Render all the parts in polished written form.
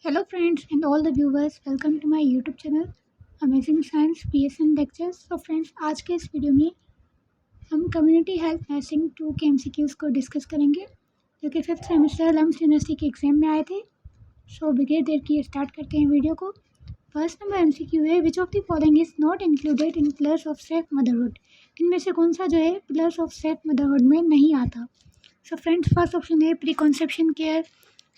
Hello friends and all the viewers, welcome to my YouTube channel Amazing Science PSN Lectures। तो friends आज के इस video में हम कम्युनिटी हेल्थ नर्सिंग 2 के MCQs को डिस्कस करेंगे जो कि 5th सेमेस्टर लम्स यूनिवर्सिटी के एग्जाम में आए थे। सो बिगेर देर की स्टार्ट करते हैं वीडियो को। फर्स्ट नंबर MCQ है, which of the following is not included in pillars of safe motherhood. इनमें से कौन सा जो है पिलर्स ऑफ सेफ मदरहुड में नहीं आता। सो फ्रेंड्स फर्स्ट ऑप्शन है pre conception care,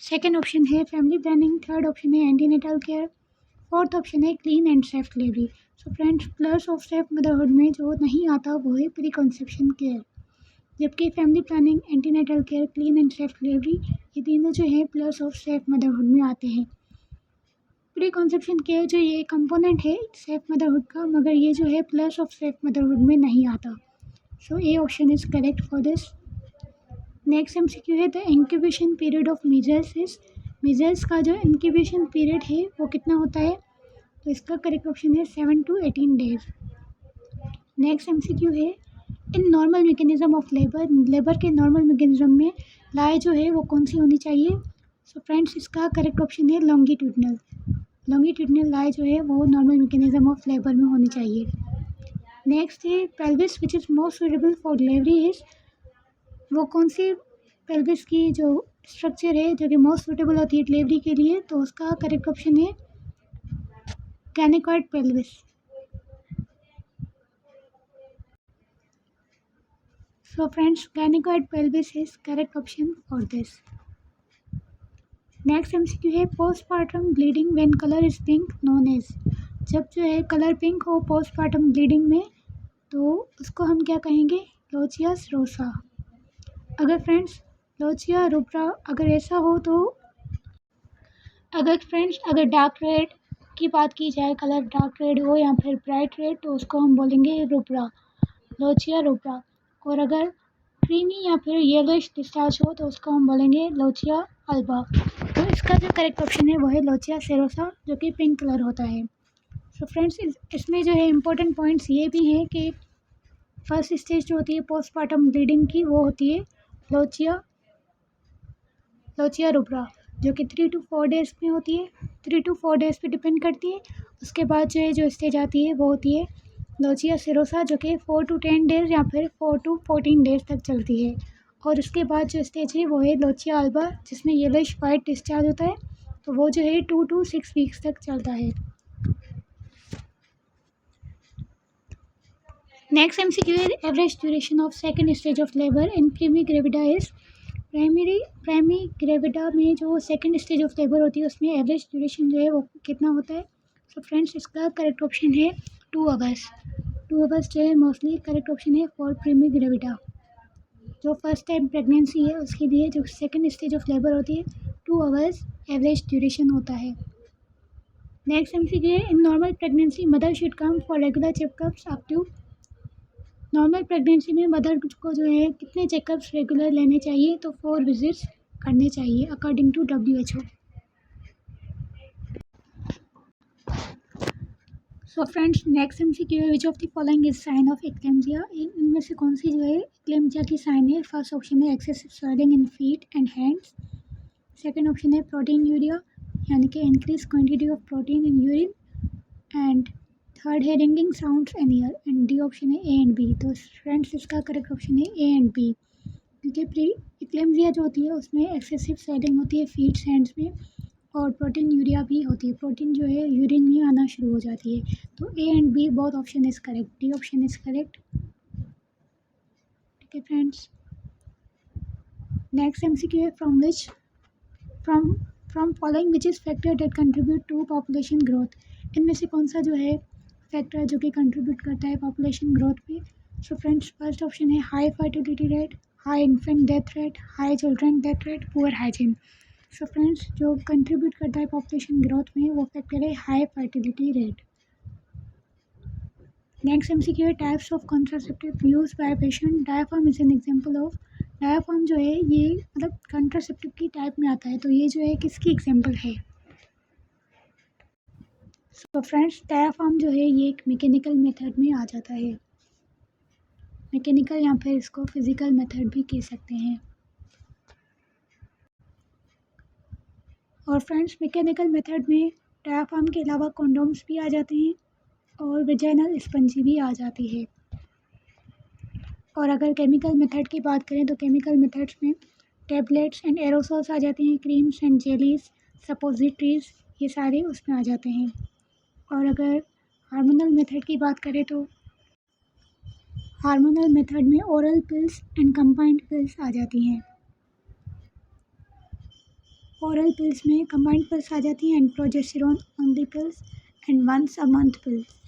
second option है फैमिली प्लानिंग, थर्ड ऑप्शन है एंटीनेटल केयर, फोर्थ ऑप्शन है clean and safe delivery. So friends plus of safe motherhood में जो नहीं आता वो है प्री कॉन्सेप्शन केयर, जबकि family planning, antenatal care, clean and safe delivery ये तीनों जो है प्लस ऑफ सेफ मदरहुड में आते हैं। प्री कॉन्सेप्शन केयर जो ये कंपोनेंट है सेफ मदरहुड का, मगर ये जो है प्लस ऑफ सेफ मदरहुड में नहीं आता। So A option is correct for this. Next MCQ है the incubation period of measles is. Measles का जो इंक्यूबेशन पीरियड है वो कितना होता है, तो इसका करेक्ट ऑप्शन है 7 to 18 डेज। नेक्स्ट MCQ है in normal mechanism of labour, labour के नॉर्मल मैकेनिज्म में लाए जो है वो कौन सी होनी चाहिए। सो फ्रेंड्स इसका करेक्ट ऑप्शन है लॉन्गिट्यूडनल। लॉन्गिट्यूडनल लाए जो है वो नॉर्मल मैकेनिज्म ऑफ लेबर में होनी चाहिए। नेक्स्ट है pelvis which is most suitable for delivery is. वो कौन सी पेल्विस की जो स्ट्रक्चर है जो कि मोस्ट सुटेबल होती है डिलीवरी के लिए, तो उसका करेक्ट ऑप्शन है gynaecoid pelvis. So friends gynaecoid pelvis is correct option for this. Next MCQ है postpartum bleeding when colour is pink known as. जब जो है कलर पिंक हो पोस्टपार्टम ब्लीडिंग में तो उसको हम क्या कहेंगे, लोचिया रोसा। अगर फ्रेंड्स लोचिया रुब्रा अगर ऐसा हो तो अगर डार्क रेड की बात की जाए, कलर डार्क रेड हो या फिर ब्राइट रेड, तो उसको हम बोलेंगे रुब्रा, लोचिया रुब्रा। और अगर क्रीमी या फिर येलोइश डिस्चार्ज हो तो उसको हम बोलेंगे लोचिया अल्बा। तो इसका जो करेक्ट ऑप्शन है वो है लोचिया सेरोसा जो कि पिंक कलर होता है। सो फ्रेंड्स इसमें जो है इम्पोर्टेंट पॉइंट्स ये भी हैं कि फर्स्ट स्टेज जो होती है पोस्टपार्टम ब्लीडिंग की वो होती है लोचिया रुब्रा जो कि 3 to 4 डेज़ में होती है, 3 to 4 डेज़ पे डिपेंड करती है। उसके बाद जो है जो स्टेज आती है वो होती है लोचिया सेरोसा जो कि 4 to 10 डेज़ या फिर 4 to 14 डेज़ तक चलती है। और उसके बाद जो स्टेज है वो है लोचिया अल्बा जिसमें येलोइश वाइट डिस्चार्ज होता है, तो वो जो है 2 to 6 वीक्स तक चलता है। नेक्स्ट MCQ है average duration of second stage of labour in primigravida is. Primary gravida में जो सेकंड स्टेज ऑफ लेबर होती है उसमें एवरेज ड्यूरेशन जो है वो कितना होता है। सो फ्रेंड्स इसका करेक्ट ऑप्शन है 2 आवर्स। 2 आवर्स जो है मोस्टली करेक्ट ऑप्शन है फॉर प्राइमरी ग्रेविडा। जो फर्स्ट टाइम प्रेगनेंसी है उसके लिए जो सेकंड स्टेज ऑफ लेबर होती है 2 आवर्स एवरेज ड्यूरेशन होता है। नेक्स्ट MCQ है in normal pregnancy mother should come for regular checkups up to. Normal pregnancy में मदर को जो है कितने चेकअप्स रेगुलर लेने चाहिए, तो 4 विजिट्स करने चाहिए according to WHO। So friends next MCQ है which of the following is sign of eclampsia. इनमें से कौन सी जो है एक्लेम्सिया की साइन है। फर्स्ट ऑप्शन है excessive swelling in feet and hands, second option है प्रोटीन यूरिया यानी कि increase quantity of protein in urine, and third है ringing sounds in ear, and D option है A and B। तो friends इसका correct option है A and B, क्योंकि pre eclampsia जो होती है उसमें एक्सेसिव स्वेलिंग होती है फीट्स हैंड्स में और प्रोटीन यूरिया भी होती है, प्रोटीन जो है यूरिन में आना शुरू हो जाती है। तो A and B both option is correct, D option is correct. ठीक है फ्रेंड्स। नेक्स्ट MCQ है from following which is factor that contribute to population growth. इनमें से कौन सा जो है फैक्टर जो कि कंट्रीब्यूट करता है पॉपुलेशन ग्रोथ पे। सो फ्रेंड्स फर्स्ट ऑप्शन है high fertility rate, high infant death rate, high children death rate, poor hygiene. So friends जो कंट्रीब्यूट करता है पॉपुलेशन ग्रोथ में वो फैक्टर है high fertility rate. Next MCQ है types of contraceptive use by patient. Diaphragm is an example of. Diaphragm जो है ये मतलब कॉन्ट्रासेप्टिव की टाइप में आता है, तो ये जो है किसकी एग्जांपल है। सो फ्रेंड्स डायाफ्राम जो है ये एक मैकेनिकल मेथड में आ जाता है, मैकेनिकल या फिर इसको फिजिकल मेथड भी कह सकते हैं। और फ्रेंड्स मैकेनिकल मेथड में डायाफ्राम के अलावा कॉन्डोम्स भी आ जाते हैं और वेजाइनल स्पंजी भी आ जाती है। और अगर केमिकल मेथड की बात करें तो केमिकल मेथड्स में टैबलेट्स एंड एरोसोल्स आ जाते हैं, क्रीम्स एंड जेलीज, सपोजिटरीज, ये सारे उसमें आ जाते हैं। और अगर हार्मोनल मेथड की बात करें तो हार्मोनल मेथड में oral pills and combined pills आ जाती हैं। ओरल पिल्स में कंबाइंड पिल्स आ जाती हैं and progesterone only pills and once a month pills.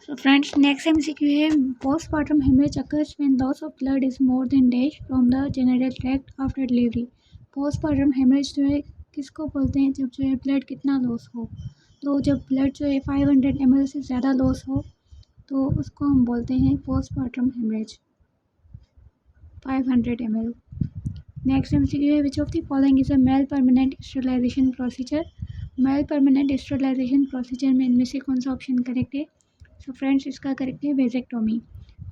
So friends, next MCQ है postpartum hemorrhage occurs when loss of blood is more than dash from the genital tract after delivery। postpartum hemorrhage जो है किसको बोलते हैं, जब जो है blood कितना लॉस हो। तो जब ब्लड जो है 500 ml से ज़्यादा लॉस हो तो उसको हम बोलते हैं postpartum hemorrhage 500 ml। Next MCQ है which of the following is a male permanent sterilization procedure. Male permanent sterilization procedure में इनमें से कौन सा ऑप्शन करेक्ट है। तो फ्रेंड्स इसका करेक्ट है वेजेक्टोमी।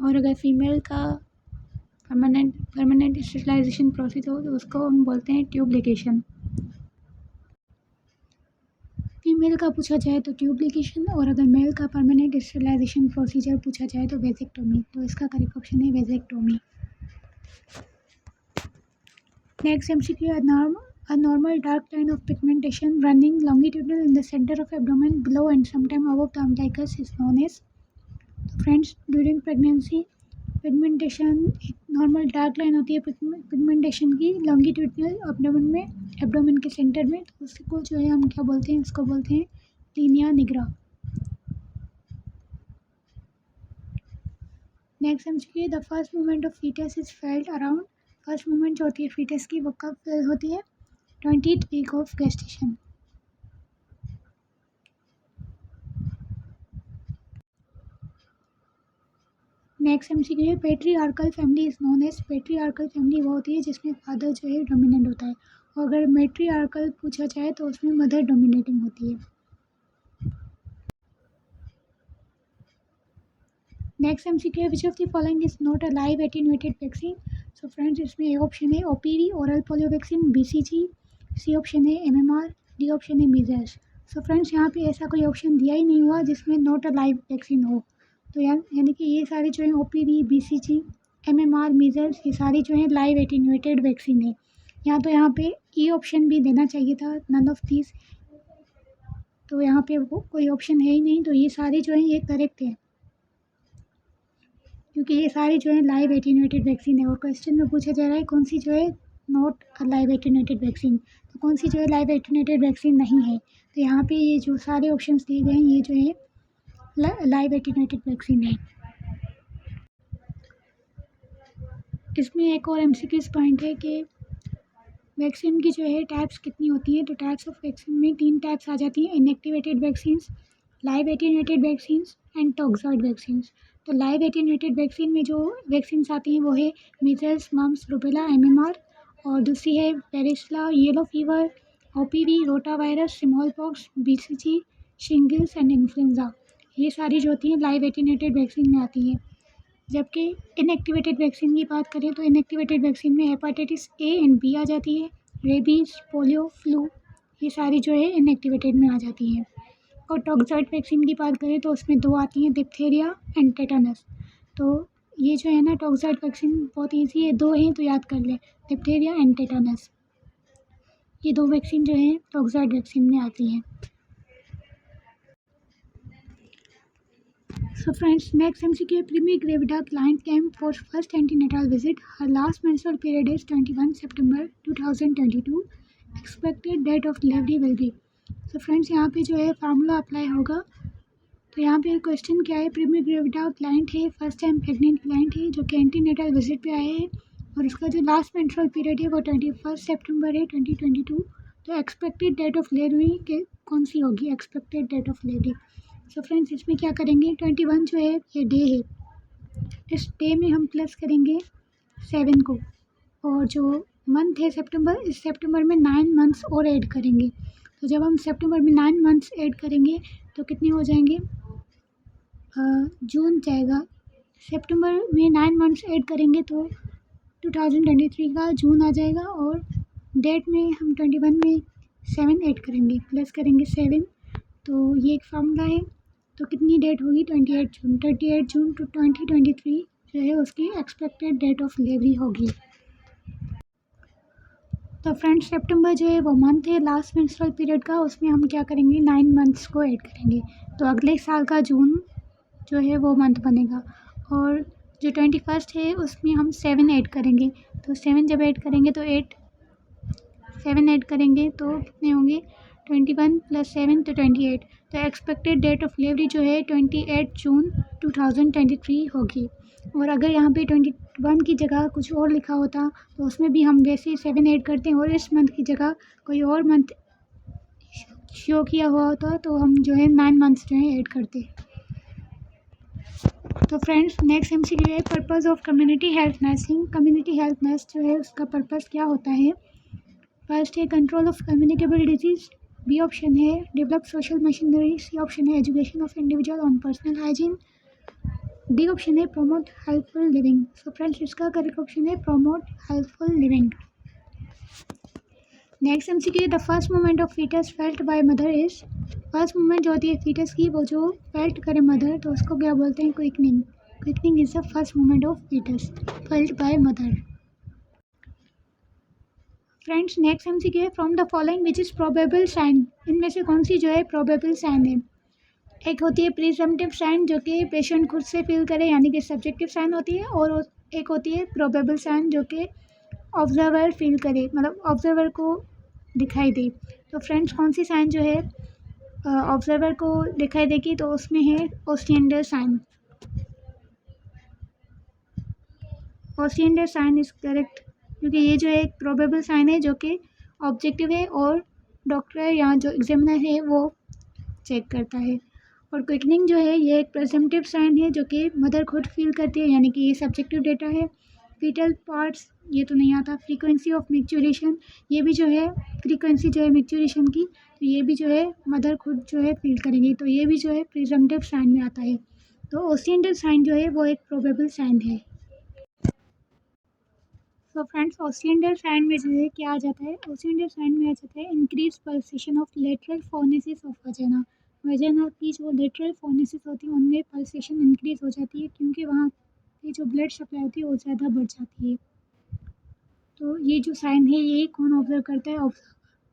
और अगर फीमेल का परमानेंट स्टेरिलाइजेशन प्रोसीजर हो तो उसको हम बोलते हैं ट्यूब लिगेशन। फीमेल का पूछा जाए तो ट्यूब लिगेशन, और अगर मेल का परमानेंट स्टेरिलाइजेशन प्रोसीजर पूछा जाए तो वेजेक्टोमी। तो इसका करेक्ट ऑप्शन है वेजेक्टोमी। Next MCQ, a normal dark line of pigmentation running longitudinal in the center of abdomen below and sometime above the umbilicus is known as। Friends, during pregnancy pigmentation एक normal dark line होती है pigmentation की longitudinal abdomen के centre में, तो उसको जो है हम क्या बोलते हैं, उसको बोलते हैं linea nigra. Next MCQ, the first movement of foetus is felt around. First movement जो होती है फीटस की वो कब फील होती है, 20th week of gestation. Next MCQ है patriarchal family is known as. Patriarchal family वो होती है जिसमें फादर जो है डोमिनेंट होता है, और अगर मैट्रीआर्कल पूछा जाए तो उसमें मदर डोमिनेटिंग होती है। नेक्स्ट MCQ है which of the following is not a live attenuated vaccine. So friends इसमें ए ऑप्शन है OPV oral polio vaccine, BCG, C option है MMR, डी ऑप्शन है मीजल्स। सो फ्रेंड्स यहाँ पे ऐसा कोई ऑप्शन दिया ही नहीं हुआ जिसमें नॉट अ लाइव वैक्सीन हो, तो यानी कि ये सारे जो है OPV, BCG, MMR, मीजल्स ये सारी जो है लाइव एटेन्यूएटेड वैक्सीन है। यहाँ पे ई ऑप्शन भी देना चाहिए था, नन ऑफ दीज, तो यहाँ पे कोई ऑप्शन है ही नहीं, तो ये सारे जो है ये करेक्ट है क्योंकि ये सारी जो है लाइव एटेन्यूएटेड वैक्सीन है। और क्वेश्चन में पूछा जा रहा है कौन सी जो है नॉट लाइव एटेन्यूएटेड वैक्सीन, तो कौन सी जो है लाइव एटेन्यूएटेड वैक्सीन नहीं है। तो यहाँ पे ये जो सारे ऑप्शंस दिए गए हैं ये जो है लाइव एटेन्यूएटेड वैक्सीन है। इसमें एक और MCQ पॉइंट है कि वैक्सीन की जो है टाइप्स कितनी होती हैं। तो टाइप्स ऑफ वैक्सीन में 3 टाइप्स आ जाती हैं, inactivated vaccines, live attenuated vaccines and toxoid vaccines. तो लाइव एटेन्यूएटेड वैक्सीन में जो वैक्सीन्स आती हैं वो है मीजल्स, मम्प्स, रूबेला, MMR, और दूसरी है पेरिसला, yellow fever, OPV, rotavirus, smallpox, BCG, shingles and influenza. ये सारी जो होती हैं लाइव एटेन्यूएटेड वैक्सीन में आती हैं। जबकि इनएक्टिवेटेड वैक्सीन की बात करें तो इनएक्टिवेटेड वैक्सीन में हेपाटाइटिस A एंड B आ जाती है, रेबीज, पोलियो, फ्लू, ये सारी जो है इनएक्टिवेटेड में आ जाती हैं। और टॉक्सॉइड वैक्सीन की बात करें तो उसमें 2 आती हैं, डिप्थेरिया एंड टेटानस। तो ये जो है ना टॉक्सॉइड वैक्सीन बहुत ईजी है, 2 हैं तो याद कर लें, डिप्थेरिया एंड टेटानस। ये 2 वैक्सीन जो हैं टॉक्सॉइड वैक्सीन में आती हैं। So friends, next MCQ, Primi Gravida client came for first antenatal visit. Her last menstrual period is 21 September 2022. Expected date of delivery will be। So friends, यहाँ पे जो है फार्मूला अप्लाई होगा। तो यहाँ पे क्वेश्चन क्या है, प्रीमी ग्रेविडा क्लाइंट है, फर्स्ट टाइम प्रेग्नेंट क्लाइंट है जो कि एंटीनेटल विजिट पे आए हैं, और उसका जो लास्ट मेंस्ट्रुअल पीरियड है वो 21 सितंबर है 2022। तो एक्सपेक्टेड डेट ऑफ डिलीवरी कौन सी होगी, expected date of delivery. So friends इसमें क्या करेंगे, 21 जो है ये डे है, इस डे में हम प्लस करेंगे 7 को, और जो मंथ है सितंबर, इस सितंबर में 9 मंथ्स और ऐड करेंगे। तो जब हम सितंबर में 9 मंथ्स ऐड करेंगे तो कितने हो जाएंगे, जून जाएगा, सितंबर में 9 मंथ्स ऐड करेंगे तो 2023 का जून आ जाएगा और डेट में हम 21 में 7 ऐड करेंगे, प्लस करेंगे 7, तो ये एक फार्मूला है। तो कितनी डेट होगी? 28 जून। 28 जून टू 2023 जो है उसकी एक्सपेक्टेड डेट ऑफ डिलीवरी होगी। तो फ्रेंड्स सितंबर जो है वो मंथ है लास्ट मेंस्ट्रुअल पीरियड का, उसमें हम क्या करेंगे 9 मंथ्स को ऐड करेंगे। तो अगले साल का जून जो है वो मंथ बनेगा और जो 21 है उसमें हम 7 ऐड करेंगे। तो 7 जब ऐड करेंगे तो 7 ऐड करेंगे तो कितने होंगे? 21 + 7 तो 28। तो एक्सपेक्टेड डेट ऑफ डिलीवरी जो है 28 जून 2023 होगी। और अगर यहाँ पे 21 की जगह कुछ और लिखा होता तो उसमें भी हम वैसे ही 7 ऐड करते हैं, और इस मंथ की जगह कोई और मंथ शो किया हुआ होता तो हम जो है 9 मंथ्स जो है ऐड करते। तो फ्रेंड्स नेक्स्ट MCQ है purpose of community health nursing. Community health nurse जो है उसका पर्पज़ क्या होता है? फर्स्ट है control of communicable disease, B option है develop social machinery, C option है education of individual on personal hygiene, D option है promote helpful living. So friends इसका करेक्ट ऑप्शन है promote helpful living. Next MCQ the first moment of foetus felt by mother is. First moment जो होती है foetus की वो जो felt करे मदर तो उसको क्या बोलते हैं? Quickening. Quickening is the first moment of foetus felt by mother. Friends next MCQ है from the following which is probable sign. इनमें से कौन सी जो है प्रोबेबल साइन है? एक होती है प्रिजम्पटिव साइन जो कि पेशेंट खुद से फील करे यानी कि सब्जेक्टिव साइन होती है, और एक होती है प्रोबेबल साइन जो कि ऑब्जर्वर फील करे, मतलब ऑब्जर्वर को दिखाई दे। तो फ्रेंड्स कौन सी साइन जो है ऑब्जर्वर को दिखाई देगी? तो उसमें है ओस्टिएंडर साइन। ओस्टिएंडर साइन इज करेक्ट क्योंकि ये जो है एक प्रोबेबल साइन है जो कि ऑब्जेक्टिव है और डॉक्टर या जो एग्जामिनर है वो चेक करता है। और क्विकनिंग जो है ये एक प्रेजम्पटिव साइन है जो कि मदर खुद फील करती है यानी कि ये सब्जेक्टिव डेटा है। फीटल पार्ट्स ये तो नहीं आता। फ्रीक्वेंसी ऑफ मैच्योरेशन, ये भी जो है फ्रीक्वेंसी जो है मैच्योरेशन की, तो ये भी जो है मदर खुद जो है फील करेंगी, तो ये भी जो है प्रिजम्पटिव साइन में आता है। तो ओस्टिएंडर साइन जो है वो एक प्रोबेबल साइन है। तो फ्रेंड्स ओस्टिएंडर साइन में जो है क्या आ जाता है? ओस्टिएंडर साइन में आ जाता है increase pulsation of lateral fornices of vagina. Vagina की जो लेटरल फोनेसिस होती है उनमें पल्सेशन इंक्रीज हो जाती है क्योंकि वहाँ की जो ब्लड सप्लाई होती है वो ज़्यादा बढ़ जाती है। तो ये जो साइन है ये कौन ऑब्जर्व करता है?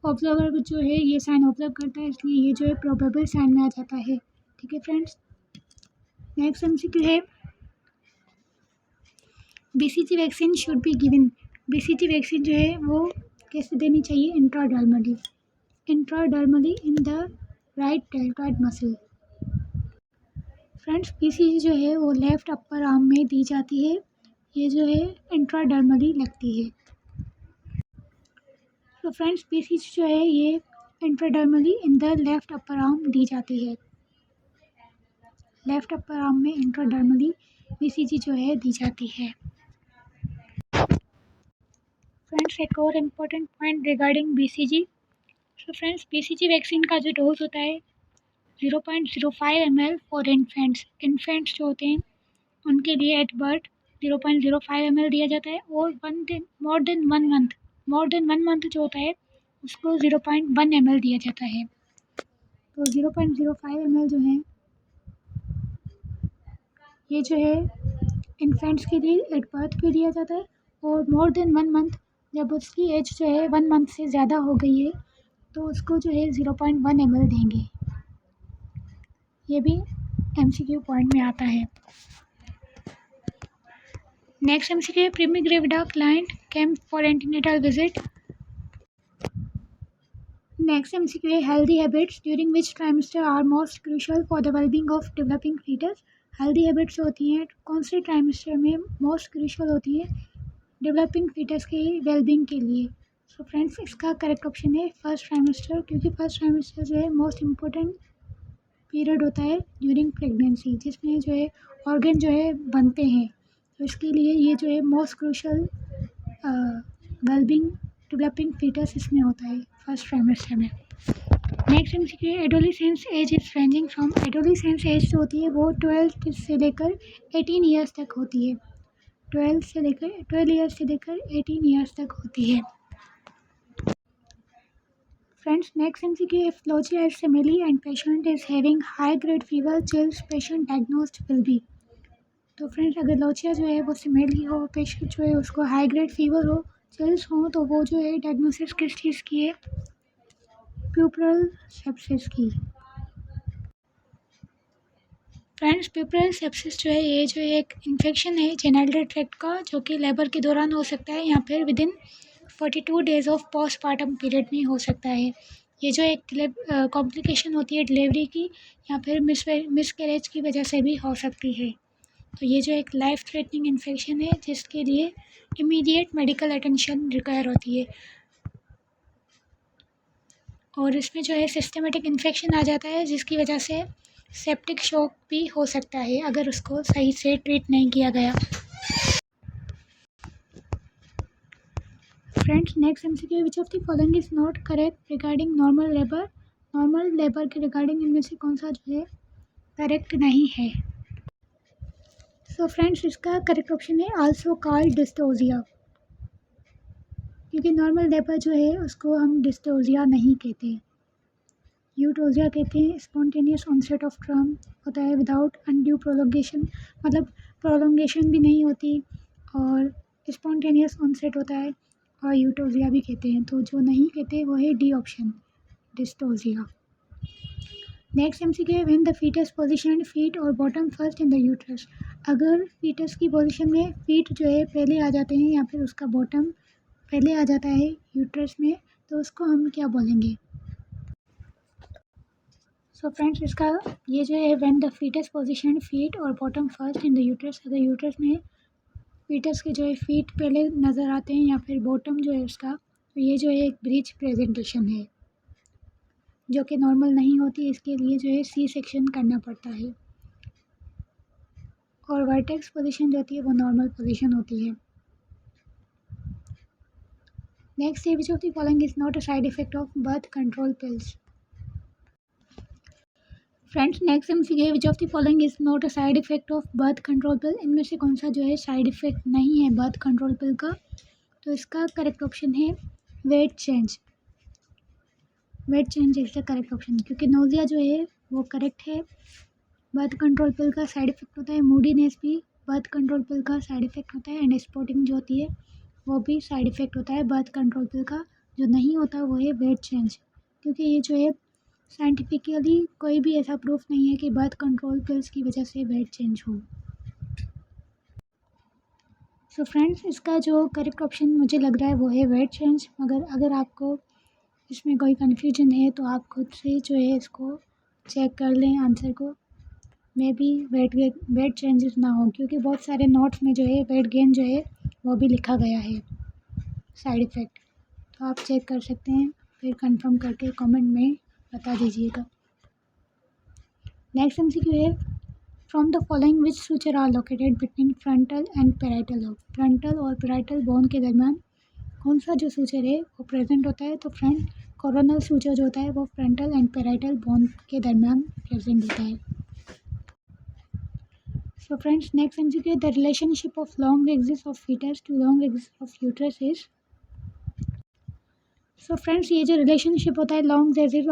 ऑब्जर्वर जो है ये साइन ऑब्जर्व करता है, इसलिए ये जो है प्रोबेबल साइन में आ जाता है। ठीक है फ्रेंड्स। नेक्स्ट MCQ है BCG vaccine should be given. BCG vaccine जो है वो कैसे देनी चाहिए? Intradermally in the right deltoid muscle. Friends BCG जो है वो लेफ्ट अपर आर्म में दी जाती है, ये जो है इंट्राडर्मली लगती है। तो फ्रेंड्स BCG जो है ये intradermally in the left upper arm दी जाती है। लेफ्ट अपर आर्म में इंट्राडर्मली BCG जो है दी जाती है। फ्रेंड्स एक और इम्पोर्टेंट पॉइंट रिगार्डिंग BCG। तो फ्रेंड्स BCG वैक्सीन का जो डोज होता है 0.05 ml फॉर इन्फेंट्स जो होते हैं उनके लिए एट बर्थ 0.05 ml दिया जाता है, और मोर देन वन मंथ जो होता है उसको 0.1 ml दिया जाता है। तो 0.05 ml जो है ये जो है इन्फेंट्स के लिए एट बर्थ भी दिया जाता है, और मोर देन 1 मंथ जब उसकी एज जो है 1 मंथ से ज़्यादा हो गई है तो उसको जो है 0.1 ml देंगे। ये भी MCQ पॉइंट में आता है। Next MCQ primigravida client came for antenatal visit. Next MCQ है healthy habits during which trimester are most crucial for the wellbeing of developing foetus. Healthy habits होती हैं कौन से ट्राइमेस्टर में मोस्ट क्रूशियल होती है डेवलपिंग फीटस के wellbeing के लिए? सो फ्रेंड्स इसका करेक्ट ऑप्शन है फर्स्ट ट्राइमेस्टर, क्योंकि फर्स्ट ट्राइमेस्टर जो है मोस्ट इम्पोर्टेंट पीरियड होता है ड्यूरिंग प्रेगनेंसी, जिसमें जो है ऑर्गन जो है बनते हैं, तो इसके लिए ये जो है most crucial wellbeing developing foetus इसमें होता है फर्स्ट ट्राइमेस्टर में। Next MCQ adolescence age is ranging from. Adolescence age जो होती है वो 12 से लेकर 18 ईयर्स तक होती है। 12 ईयर्स से लेकर 18 ईयर्स तक होती है। Friends, next MCQ, if lochia is family and patient is having high grade fever, chills, patient diagnosed will be। तो फ्रेंड्स, अगर लोचिया जो है वो सिमेली हो, पेशेंट जो है उसको हाई ग्रेड फीवर हो, चिल्स हो, तो वो जो है डायग्नोसिस किस चीज़ की है? प्यूपरल सेप्सिस की। फ्रेंड्स, प्यूपरल सेप्सिस जो है ये जो एक इन्फेक्शन है जेनिटल ट्रैक्ट का, जो कि लेबर के दौरान हो सकता है या फिर within 42 days of postmortem period में हो सकता है। ये जो एक कॉम्प्लिकेशन होती है डिलीवरी की या फिर मिसकैरेज की वजह से भी हो सकती है। तो ये जो एक लाइफ थ्रेटनिंग इन्फेक्शन है जिसके लिए इमीडिएट मेडिकल अटेंशन रिक्वायर होती है, और इसमें जो है सिस्टमेटिक इन्फेक्शन आ जाता है जिसकी वजह से सेप्टिक शॉक भी हो सकता है अगर उसको सही से ट्रीट नहीं किया गया। Friends, next MCQ, which of the following is not correct regarding normal labour. Normal labour के रिगार्डिंग इनमें से कौन सा जो है करेक्ट नहीं है? सो फ्रेंड्स, इसका करेक्ट ऑप्शन है आल्सो कॉल्ड डिस्टोजिया, क्योंकि नॉर्मल लेबर जो है उसको हम डिस्टोजिया नहीं कहते, यूटोजिया कहते हैं। स्पॉन्टेनियस ऑनसेट ऑफ ट्रम होता है विदाउट अनड्यू प्रोलोंगेशन, मतलब प्रोलोंगेशन भी नहीं होती, और स्पॉन्टेनियस ऑनसेट होता है, और यूटोजिया भी कहते हैं। तो जो नहीं कहते वो है D option, dystocia. Next MCQ है, when the foetus position feet or bottom first in the uterus. अगर फीटस की पोजीशन में फीट जो है पहले आ जाते हैं या फिर उसका बॉटम पहले आ जाता है यूट्रस में, तो उसको हम क्या बोलेंगे? सो फ्रेंड्स, इसका ये जो है when the foetus position feet or bottom first in the uterus, अगर यूट्रस में फीटस के जो है फीट पहले नज़र आते हैं या फिर बॉटम जो है उसका, तो ये जो है एक ब्रीच प्रेजेंटेशन है जो कि नॉर्मल नहीं होती। इसके लिए जो है सी सेक्शन करना पड़ता है, और वर्टेक्स पोजीशन जो होती है वो नॉर्मल पोजीशन होती है। नेक्स्ट है, which of the following is not a side effect of birth control pills. Friends, next MCQ, which of the following is not a side effect of birth control पिल। इनमें से कौन सा जो है side effect नहीं है birth control पिल का? तो इसका करेक्ट ऑप्शन है wait change. Wait change is the correct option, क्योंकि नोजिया जो है वो करेक्ट है, बर्थ कंट्रोल पिल का साइड इफेक्ट होता है। मूडीनेस भी बर्थ कंट्रोल पिल का साइड इफेक्ट होता है, एंड स्पॉटिंग जो होती है वो भी साइड इफेक्ट होता है बर्थ कंट्रोल पिल का। जो नहीं होता वो है वेट चेंज, क्योंकि ये जो है साइंटिफिकली कोई भी ऐसा प्रूफ नहीं है कि बर्थ कंट्रोल पिल्स की वजह से वेट चेंज हो। सो फ्रेंड्स, इसका जो करेक्ट ऑप्शन मुझे लग रहा है वो है वेट चेंज, मगर अगर आपको इसमें कोई कन्फ्यूजन है तो आप खुद से जो है इसको चेक कर लें आंसर को। मे बी वेट चेंजेस ना हो, क्योंकि बहुत सारे नोट्स में जो है वेट गेन जो है वो भी लिखा गया है साइड इफ़ेक्ट। तो आप चेक कर सकते हैं, फिर कंफर्म करके कमेंट में बता दीजिएगा। नेक्स्ट MCQ है, from the following which suture are located between frontal and parietal lobe. Frontal और पैराइटल बोन के दरमियान कौन सा जो सूचर है वो प्रेजेंट होता है? तो फ्रंट कोरोनल सूचर जो होता है वो फ्रंटल एंड पैराइटल बोन के दरमियान प्रेजेंट होता है। So friends, next MCQ, the relationship of long axis of fetus to long axis of uterus is। So friends, ये जो रिलेशनशिप होता है लॉन्ग एक्सिस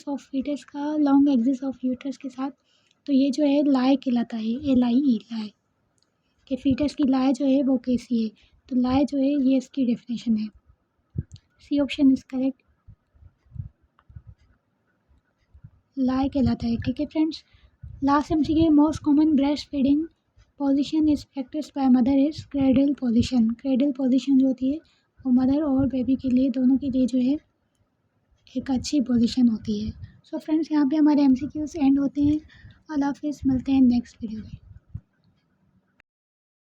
ऑफ फीटस का लॉन्ग एक्सिस ऑफ यूटरस के साथ, तो ये जो है लाए कहलाता है, LIE लाए, कि फीटस की लाए जो है वो कैसी है। तो लाए जो है ये इसकी डेफिनेशन है, सी ऑप्शन इज करेक्ट, लाए कहलाता है। ठीक है friends, last MCQ, most common breast feeding position is practice by mother is cradle position. Cradle position जो होती है वो मदर और बेबी के लिए दोनों के लिए जो है एक अच्छी पोजीशन होती है। सो फ्रेंड्स, यहाँ पे हमारे MCQs एंड होते हैं। अल्लाह हाफिज़, मिलते हैं नेक्स्ट वीडियो में।